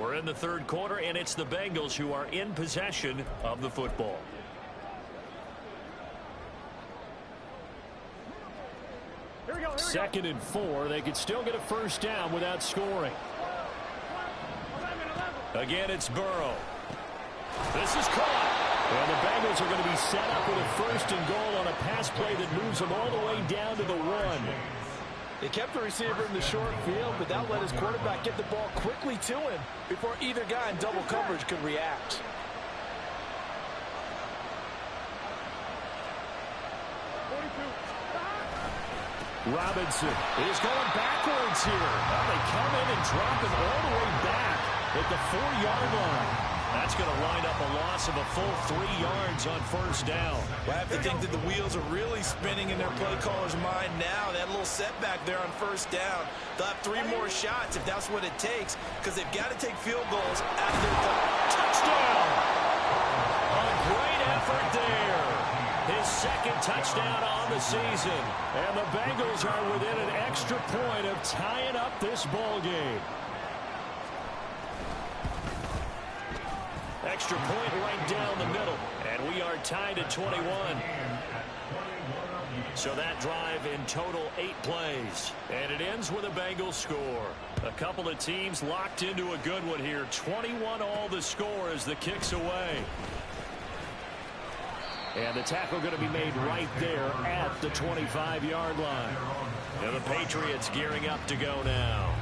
We're in the third quarter, and it's the Bengals who are in possession of the football. Here we go. 2nd and 4. They could still get a first down without scoring. Again, it's Burrow. This is caught. And the Bengals are going to be set up with a 1st and goal on a pass play that moves them all the way down to the 1. They kept the receiver in the short field, but that let his quarterback get the ball quickly to him before either guy in double coverage could react. Robinson is going backwards here. Well, they come in and drop him all the way back at the 4-yard line. That's going to wind up a loss of a full 3 yards on first down. Well, I have to think that the wheels are really spinning in their play caller's mind now. That little setback there on first down. They'll have 3 more shots if that's what it takes, because they've got to take field goals after the touchdown. A great effort there. His 2nd touchdown on the season. And the Bengals are within an extra point of tying up this ball game. Extra point right down the middle. And we are tied at 21. So that drive in total 8 plays. And it ends with a Bengals score. A couple of teams locked into a good one here. 21 all the score as the kick's away. And the tackle going to be made right there at the 25-yard line. And the Patriots gearing up to go now.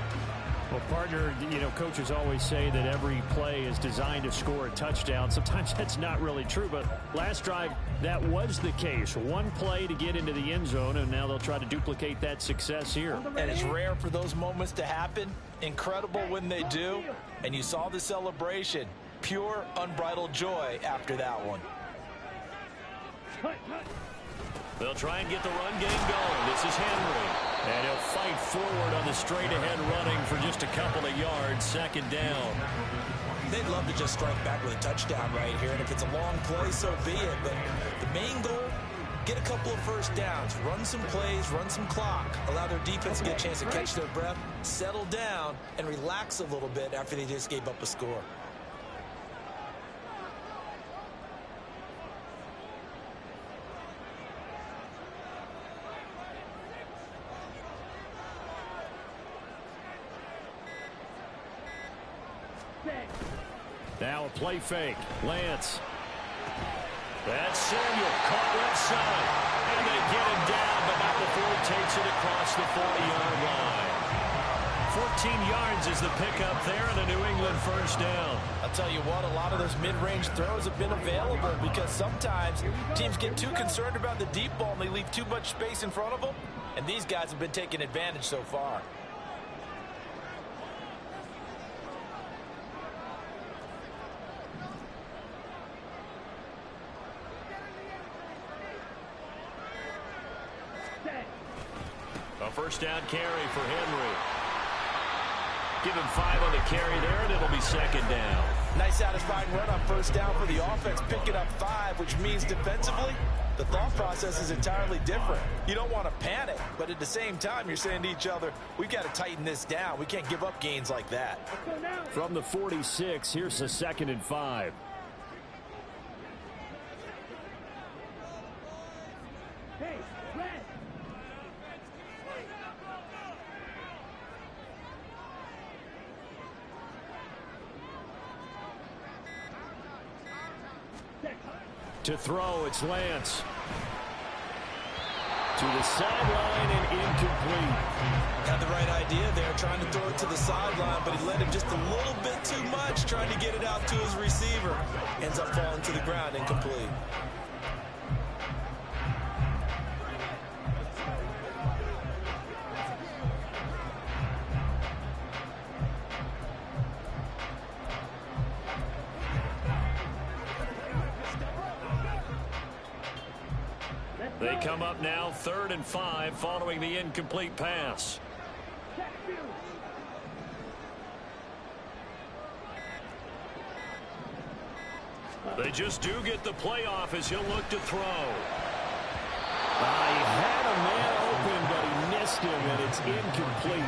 Well, partner, you know, coaches always say that every play is designed to score a touchdown. Sometimes that's not really true, but last drive, that was the case. 1 play to get into the end zone, and now they'll try to duplicate that success here. And it's rare for those moments to happen. Incredible when they do. And you saw the celebration. Pure, unbridled joy after that one. They'll try and get the run game going. This is Henry. And he'll fight forward on the straight-ahead running for just a couple of yards. 2nd down. They'd love to just strike back with a touchdown right here. And if it's a long play, so be it. But the main goal, get a couple of first downs. Run some plays, run some clock. Allow their defense to get a chance to catch their breath, settle down, and relax a little bit after they just gave up a score. Now a play fake. Lance. That's Samuel caught left side. And they get him down, but not before he takes it across the 40-yard line. 14 yards is the pickup there and a New England first down. I'll tell you what, a lot of those mid-range throws have been available because sometimes teams get too concerned about the deep ball and they leave too much space in front of them. And these guys have been taking advantage so far. A first down carry for Henry. Give him 5 on the carry there, and it'll be 2nd down. Nice satisfying run on first down for the offense, picking up 5, which means defensively, the thought process is entirely different. You don't want to panic, but at the same time, you're saying to each other, we've got to tighten this down. We can't give up gains like that. From the 46, here's a 2nd and 5. To throw, it's Lance. To the sideline and incomplete. Had the right idea there, trying to throw it to the sideline, but he let him just a little bit too much, trying to get it out to his receiver. Ends up falling to the ground, incomplete. They come up now 3rd and 5 following the incomplete pass. They just do get the playoff as he'll look to throw. He had a man open, but he missed him, and it's incomplete.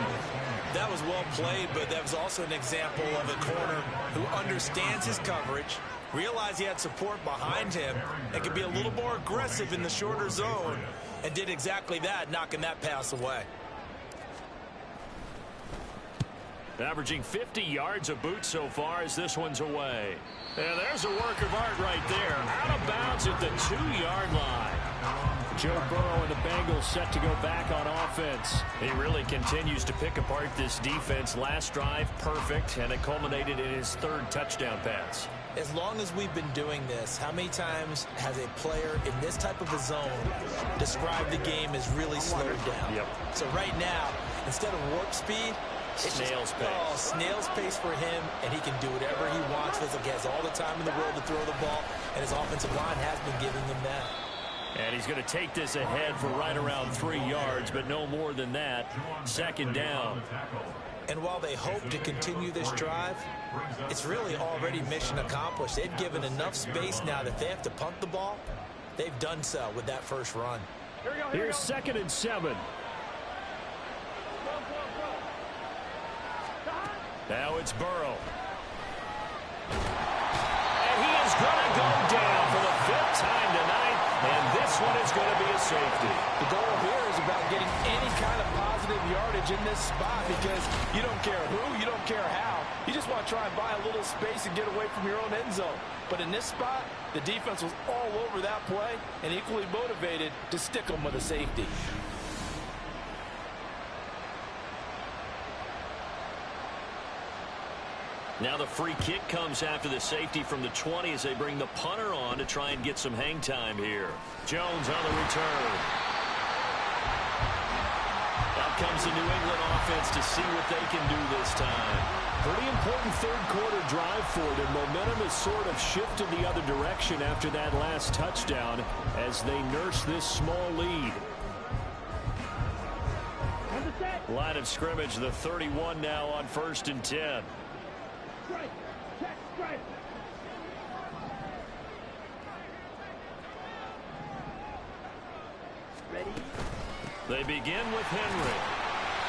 That was well played, but that was also an example of a corner who understands his coverage, realized he had support behind him, and could be a little more aggressive in the shorter zone, and did exactly that, knocking that pass away. Averaging 50 yards a boot so far as this one's away. And there's a work of art right there. Out of bounds at the 2-yard line. Joe Burrow and the Bengals set to go back on offense. He really continues to pick apart this defense. Last drive, perfect, and it culminated in his 3rd touchdown pass. As long as we've been doing this, how many times has a player in this type of a zone described the game as really slowed down? Yep. So right now, instead of warp speed, Snail's pace. Oh, snail's pace for him, and he can do whatever he wants. Feels like he has all the time in the world to throw the ball, and his offensive line has been giving him that. And he's going to take this ahead for right around 3 yards, but no more than that. 2nd down. And while they hope to continue this drive, it's really already mission accomplished. They've given enough space now that if they have to punt the ball, they've done so with that first run. Here's 2nd and 7. Now it's Burrow. And he is going to go down for the 5th time tonight, and this one is going to be a safety. The goal here is about getting any kind of positive yardage in this spot because you don't care who, you don't care how. You just want to try and buy a little space and get away from your own end zone. But in this spot, the defense was all over that play and equally motivated to stick them with a safety. Now the free kick comes after the safety from the 20 as they bring the punter on to try and get some hang time here. Jones on the return. Out comes the New England offense to see what they can do this time. Pretty important 3rd quarter drive for them. Momentum has sort of shifted the other direction after that last touchdown as they nurse this small lead. Line of scrimmage, the 31 now on 1st and 10. They begin with Henry.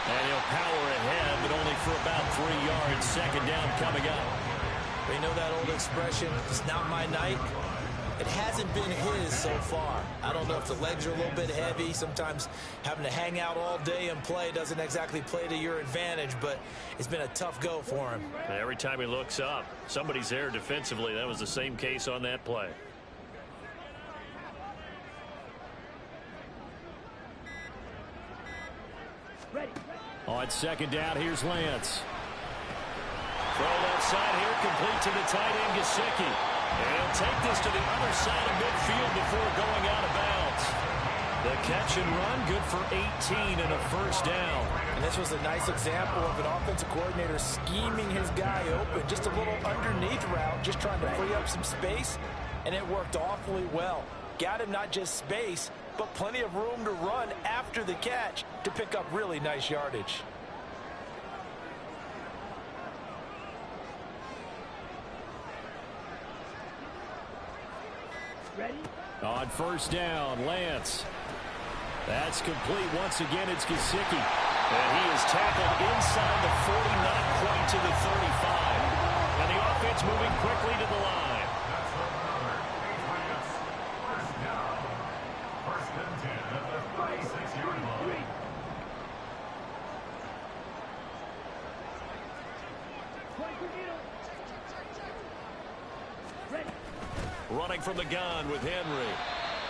And he'll power ahead, but only for about 3 yards. 2nd down coming up. We know that old expression, it's not my night. It hasn't been his so far. I don't know if the legs are a little bit heavy. Sometimes having to hang out all day and play doesn't exactly play to your advantage, but it's been a tough go for him. Every time he looks up, somebody's there defensively. That was the same case on that play. On 2nd down, here's Lance. Throw outside here, complete to the tight end, Gesicki. And he'll take this to the other side of midfield before going out of bounds. The catch and run, good for 18 and a 1st down. And this was a nice example of an offensive coordinator scheming his guy open. Just a little underneath route, just trying to free up some space, and it worked awfully well. Got him not just space, but plenty of room to run after the catch to pick up really nice yardage. On 1st down, Lance. That's complete. Once again, it's Gesicki. And he is tackled inside the 40, not quite to the 35. And the offense moving quickly to the line. Running from the gun with Henry.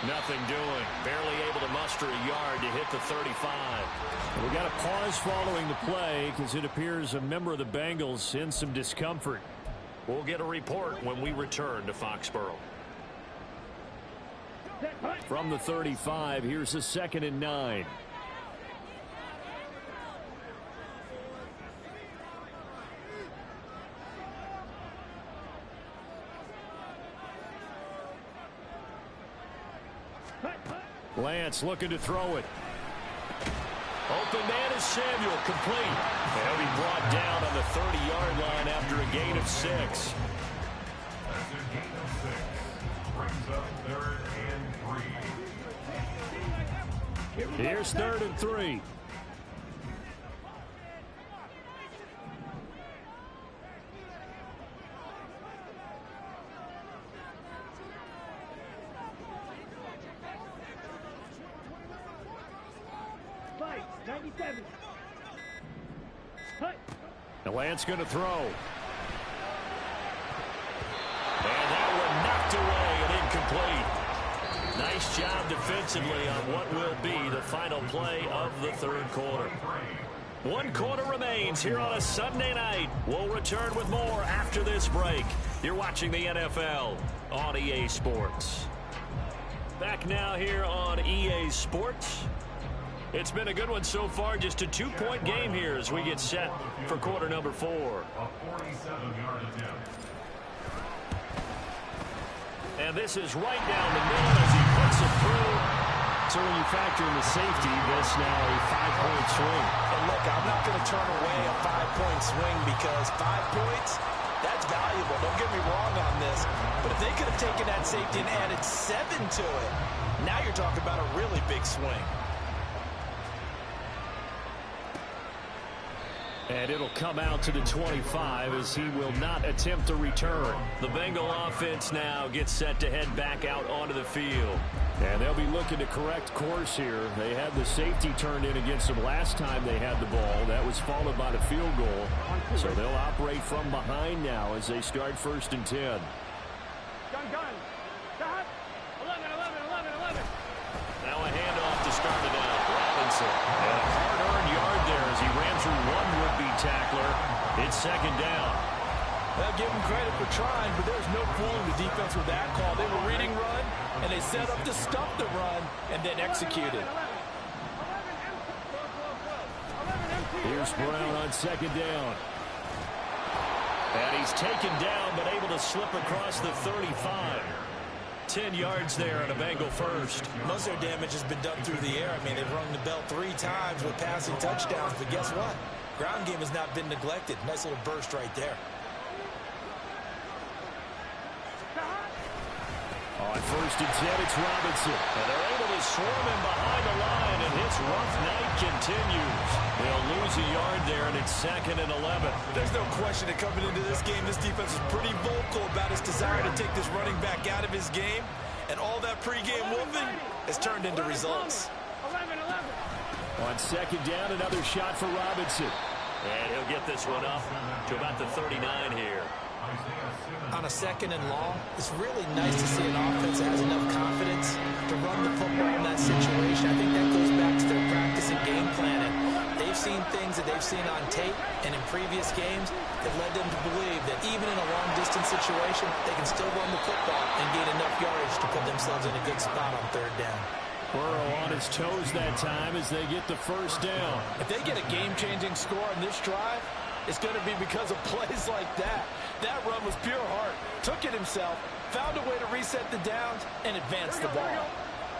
Nothing doing. Barely able to muster a yard to hit the 35. We got a pause following the play because it appears a member of the Bengals in some discomfort. We'll get a report when we return to Foxborough. From the 35, here's a 2nd and 9. Lance looking to throw it. Open man is Samuel, complete. And he'll be brought down on the 30-yard line after a gain of 6. Here's 3rd and 3. 97. The Lance going to throw. And that one knocked away and incomplete. Nice job defensively on what will be the final play of the third quarter. 1 quarter remains here on a Sunday night. We'll return with more after this break. You're watching the NFL on EA Sports. Back now here on EA Sports. It's been a good one so far. Just a 2-point game here as we get set for quarter number 4. And this is right down the middle as he puts it through. So when you factor in the safety, this now a 5-point swing. And look, I'm not going to turn away a 5-point swing because 5 points, that's valuable. Don't get me wrong on this. But if they could have taken that safety and added 7 to it, now you're talking about a really big swing. And it'll come out to the 25 as he will not attempt to return. The Bengal offense now gets set to head back out onto the field. And they'll be looking to correct course here. They had the safety turned in against them last time they had the ball. That was followed by the field goal. So they'll operate from behind now as they start 1st and 10. Gun. Stop. 11. Now a handoff to start it out. Robinson. And a hard-earned yard there as he ran through one would-be tackler. It's 2nd down. I'll give them credit for trying, but there's no fooling the defense with that call. They were reading run, and they set up to stop the run, and then executed. Here's Brown on 2nd down. And he's taken down, but able to slip across the 35. 10 yards there and a Bengal first. Most of their damage has been done through the air. I mean, they've rung the bell 3 times with passing touchdowns, but guess what? Ground game has not been neglected. Nice little burst right there. On 1st and 10, it's Robinson. And they're able to swarm him behind the line, and his rough night continues. They'll lose a yard there, and it's 2nd and 11. There's no question that coming into this game, this defense is pretty vocal about its desire to take this running back out of his game, and all that pregame whooping has turned into results. 11. On 2nd down, another shot for Robinson. And he'll get this one up to about the 39 here. On a 2nd and long, it's really nice to see an offense that has enough confidence to run the football in that situation. I think that goes back to their practice and game planning. They've seen things that they've seen on tape and in previous games that led them to believe that even in a long-distance situation, they can still run the football and gain enough yardage to put themselves in a good spot on 3rd down. Burrow on his toes that time as they get the 1st down. If they get a game-changing score on this drive, it's going to be because of plays like that. That run was pure heart. Took it himself, found a way to reset the downs, and advance the ball.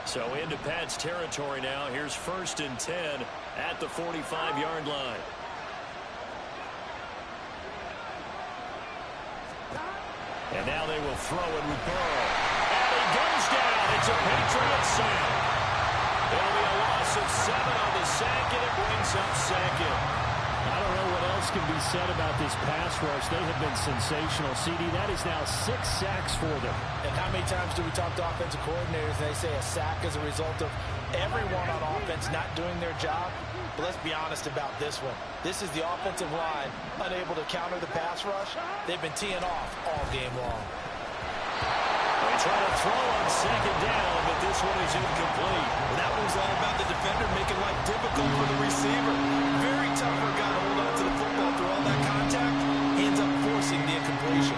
So into Pat's territory now. Here's 1st and 10 at the 45-yard line. And now they will throw it with Burrow. And he goes down. It's a Patriot sack. It'll be a loss of 7 on the sack, and it brings up 2nd. I don't know what else can be said about this pass rush. They have been sensational. CD, that is now 6 sacks for them. And how many times do we talk to offensive coordinators and they say a sack is a result of everyone on offense not doing their job? But let's be honest about this one. This is the offensive line unable to counter the pass rush. They've been teeing off all game long. They try to throw on 2nd down, but this one is incomplete. Well, that one's all about the defender making life difficult for the receiver. Very tough for a guy to hold on to the football through all that contact. He ends up forcing the incompletion.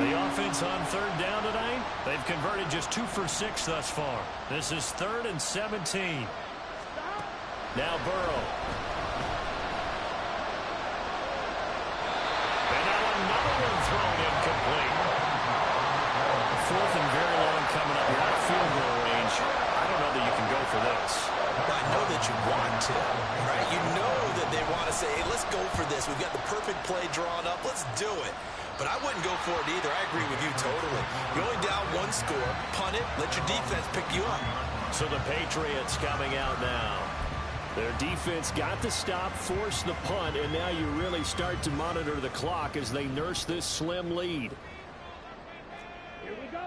The offense on 3rd down tonight, they've converted just 2 for 6 thus far. This is 3rd and 17. Now Burrow. And now another one thrown incomplete. 4th and very long coming up. You're out of field goal range. I don't know that you can go for this. I know that you want to, right? You know that they want to say, hey, let's go for this. We've got the perfect play drawn up. Let's do it. But I wouldn't go for it either. I agree with you totally. You're only down 1 score. Punt it. Let your defense pick you up. So the Patriots coming out now. Their defense got the stop, forced the punt, and now you really start to monitor the clock as they nurse this slim lead. Here we go.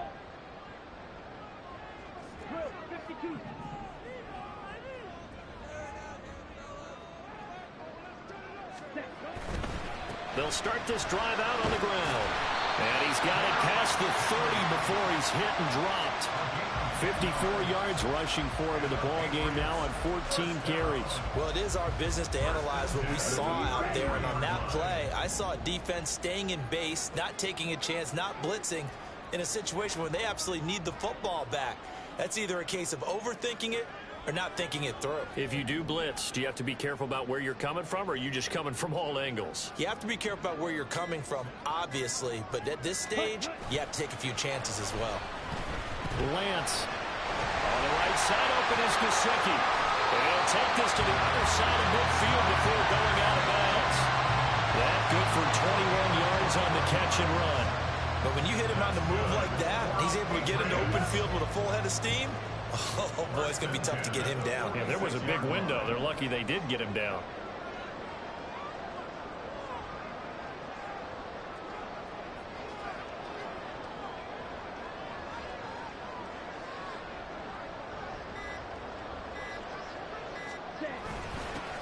52. They'll start this drive out on the ground. And he's got it past the 30 before he's hit and dropped. 54 yards rushing for him in the ball game now on 14 carries. Well, it is our business to analyze what we saw out there. And on that play, I saw a defense staying in base, not taking a chance, not blitzing in a situation where they absolutely need the football back. That's either a case of overthinking it or not thinking it through. If you do blitz, do you have to be careful about where you're coming from, or are you just coming from all angles? You have to be careful about where you're coming from, obviously, but at this stage, you have to take a few chances as well. Lance. On the right side, open is Gesicki. And he'll take this to the other side of midfield before going out of bounds. That good for 21 yards on the catch and run. But when you hit him on the move like that, he's able to get into open field with a full head of steam. Oh, boy, it's going to be tough to get him down. Yeah, there was a big window. They're lucky they did get him down.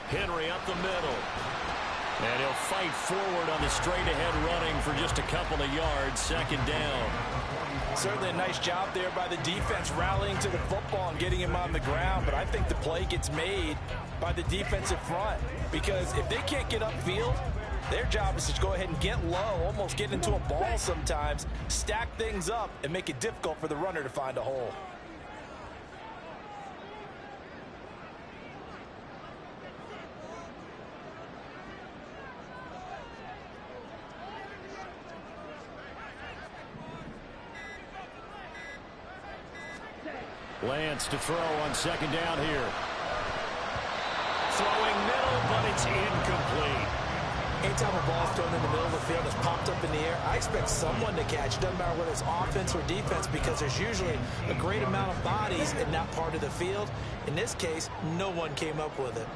Henry up the middle. And he'll fight forward on the straight-ahead running for just a couple of yards. Second down. Certainly a nice job there by the defense rallying to the football and getting him on the ground. But I think the play gets made by the defensive front, because if they can't get upfield, their job is to go ahead and get low, almost get into a ball sometimes, stack things up, and make it difficult for the runner to find a hole. Lance to throw on second down here. Throwing middle, but it's incomplete. Anytime a ball's thrown in the middle of the field, it's popped up in the air, I expect someone to catch. Doesn't matter whether it's offense or defense, because there's usually a great amount of bodies in that part of the field. In this case, no one came up with it.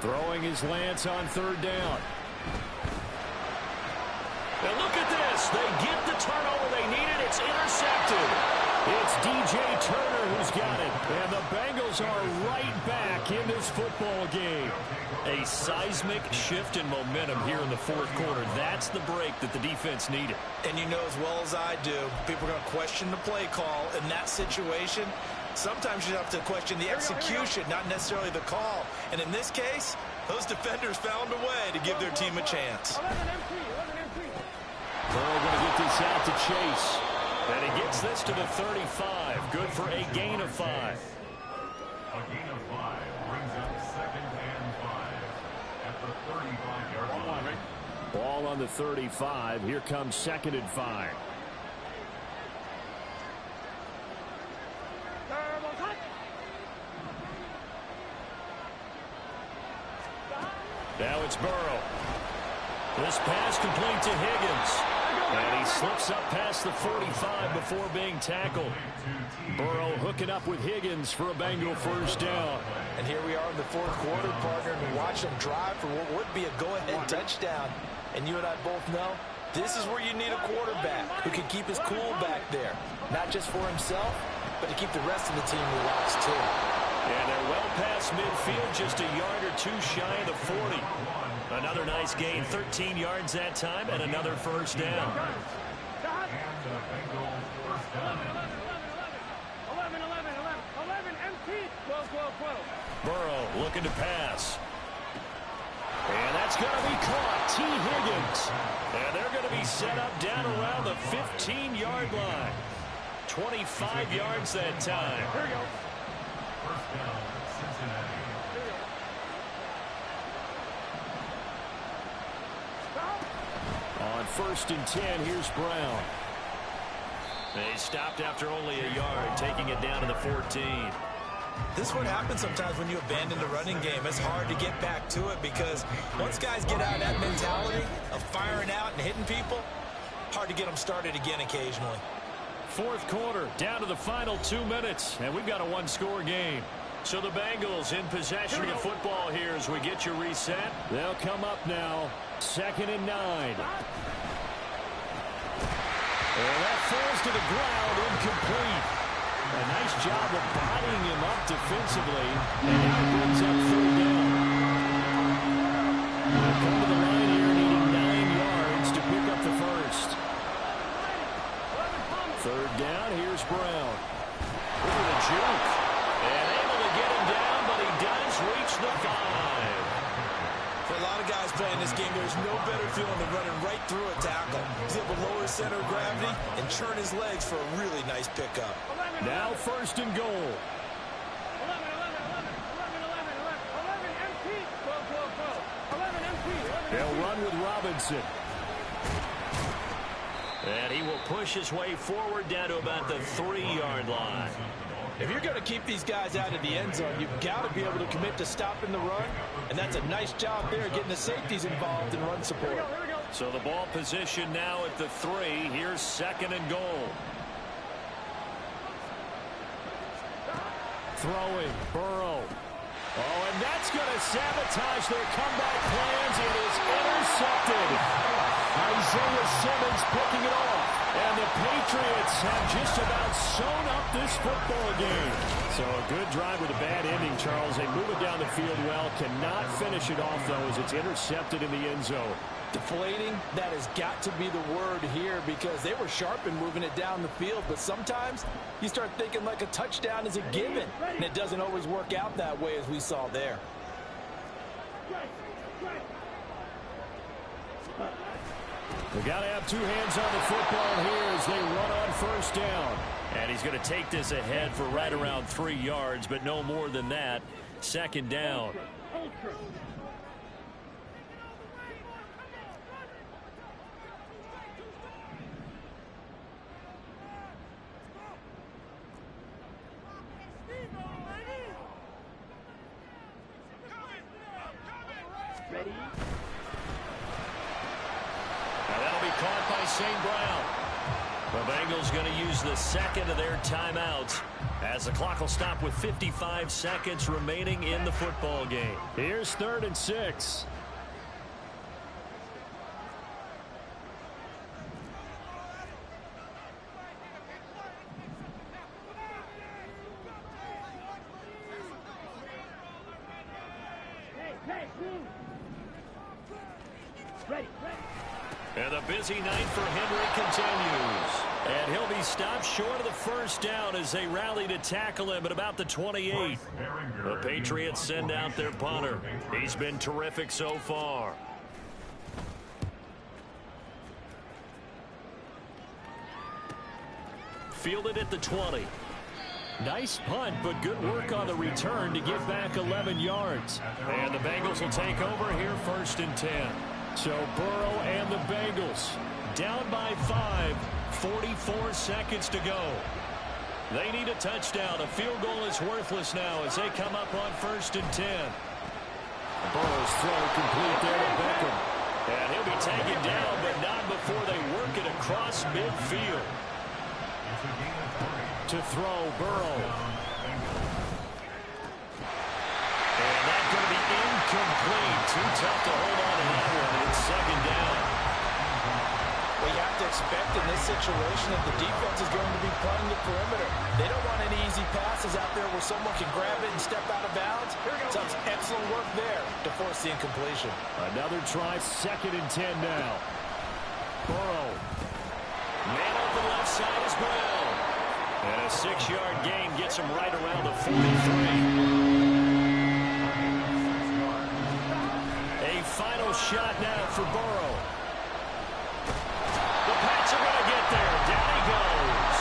Throwing his Lance on third down. And look at this. They get the turnover they needed. It's intercepted. It's DJ Turner who's got it. And the Bengals are right back in this football game. A seismic shift in momentum here in the fourth quarter. That's the break that the defense needed. And you know as well as I do, people are going to question the play call in that situation. Sometimes you have to question the execution, not necessarily the call. And in this case, those defenders found a way to give their team a chance. Burrow going to get this out to Chase. And he gets this to the 35. Good for a gain of 5. A gain of 5 brings up 2nd and 5 at the 35-yard line. Ball on the 35. Here comes 2nd and 5. Now it's Burrow. This pass complete to Higgins. And he slips up past the 45 before being tackled. Burrow hooking up with Higgins for a Bengal first down. And here we are in the fourth quarter, partner, and watch them drive for what would be a go-ahead touchdown. And you and I both know this is where you need a quarterback who can keep his cool back there. Not just for himself, but to keep the rest of the team relaxed too. And they're well past midfield, just a yard or two shy of the 40. Another nice gain, 13 yards that time, and another first down. And the Bengals first down. 11, empty. 12. Burrow looking to pass. And that's going to be caught. T. Higgins. And they're going to be set up down around the 15-yard line. 25 yards that time. Here we go. First down, Cincinnati. On 1st and 10, here's Brown. They stopped after only a yard, taking it down to the 14. This is what happens sometimes when you abandon the running game. It's hard to get back to it because once guys get out of that mentality of firing out and hitting people, hard to get them started again occasionally. Fourth quarter, down to the final 2 minutes, and we've got a one-score game. So the Bengals in possession of the football here as we get you reset. They'll come up now. 2nd and 9. And that falls to the ground, incomplete. A nice job of bodying him up defensively. And now it brings up 3rd down. They'll come to the line here needing 9 yards to pick up the first. 3rd down, here's Brown. Look at the juke. And able to get him down, but he does reach the 5. For a lot of guys playing this game, there's no better feeling than running right through a tackle. He's able to lower his center of gravity and churn his legs for a really nice pickup. Now 1st and goal. 11 empty. Go. 11 empty. They'll run with Robinson. And he will push his way forward down to about the 3-yard line. If you're going to keep these guys out of the end zone, you've got to be able to commit to stopping the run. And that's a nice job there, getting the safeties involved in run support. Here we go. So the ball position now at the 3. Here's 2nd and goal. Throwing, Burrow. Oh, and that's going to sabotage their comeback plans. It is intercepted. Isaiah Simmons picking it off. And the Patriots have just about sewn up this football game. So a good drive with a bad ending, Charles. They move it down the field well. Cannot finish it off, though, as it's intercepted in the end zone. Deflating, that has got to be the word here because they were sharp in moving it down the field. But sometimes you start thinking like a touchdown is a given. And it doesn't always work out that way as we saw there. They got to have 2 hands on the football here as they run on 1st down. And he's going to take this ahead for right around 3 yards, but no more than that. 2nd down. Ready? Now that'll be caught by St. Brown. The Bengals going to use the 2nd of their timeouts as the clock will stop with 55 seconds remaining in the football game. Here's 3rd and 6. Ready. And the busy night for Henry continues. And he'll be stopped short of the 1st down as they rally to tackle him at about the 28. The Patriots send out their punter. He's been terrific so far. Fielded at the 20. Nice punt, but good work on the return to get back 11 yards. And the Bengals will take over here 1st and 10. So Burrow and the Bengals down by 5, 44 seconds to go. They need a touchdown. A field goal is worthless now as they come up on 1st and 10. Burrow's throw complete there to Beckham. And he'll be taken down, but not before they work it across midfield. To throw, Burrow. And that's going to be incomplete. Too tough to hold on to that one. It's 2nd down. Well, you have to expect in this situation that the defense is going to be playing the perimeter. They don't want any easy passes out there where someone can grab it and step out of bounds. Sounds excellent work there to force the incompletion. Another try, 2nd and 10 now. Burrow. Man open left side is Brown. And a 6-yard gain gets him right around the 43. A final shot now for Burrow. The Pats are going to get there. Down he goes.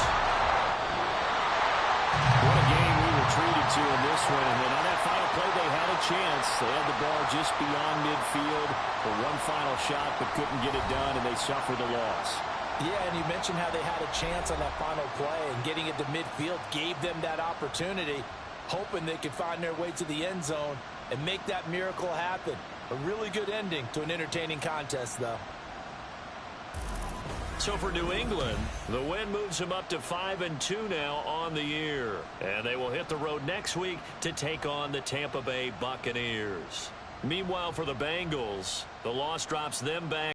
What a game we were treated to in this one. And then on that final play, they had a chance. They had the ball just beyond midfield for one final shot, but couldn't get it done, and they suffered the loss. Yeah, and you mentioned how they had a chance on that final play, and getting it to midfield gave them that opportunity, hoping they could find their way to the end zone and make that miracle happen. A really good ending to an entertaining contest, though. So for New England, the win moves them up to 5-2 now on the year. And they will hit the road next week to take on the Tampa Bay Buccaneers. Meanwhile, for the Bengals, the loss drops them back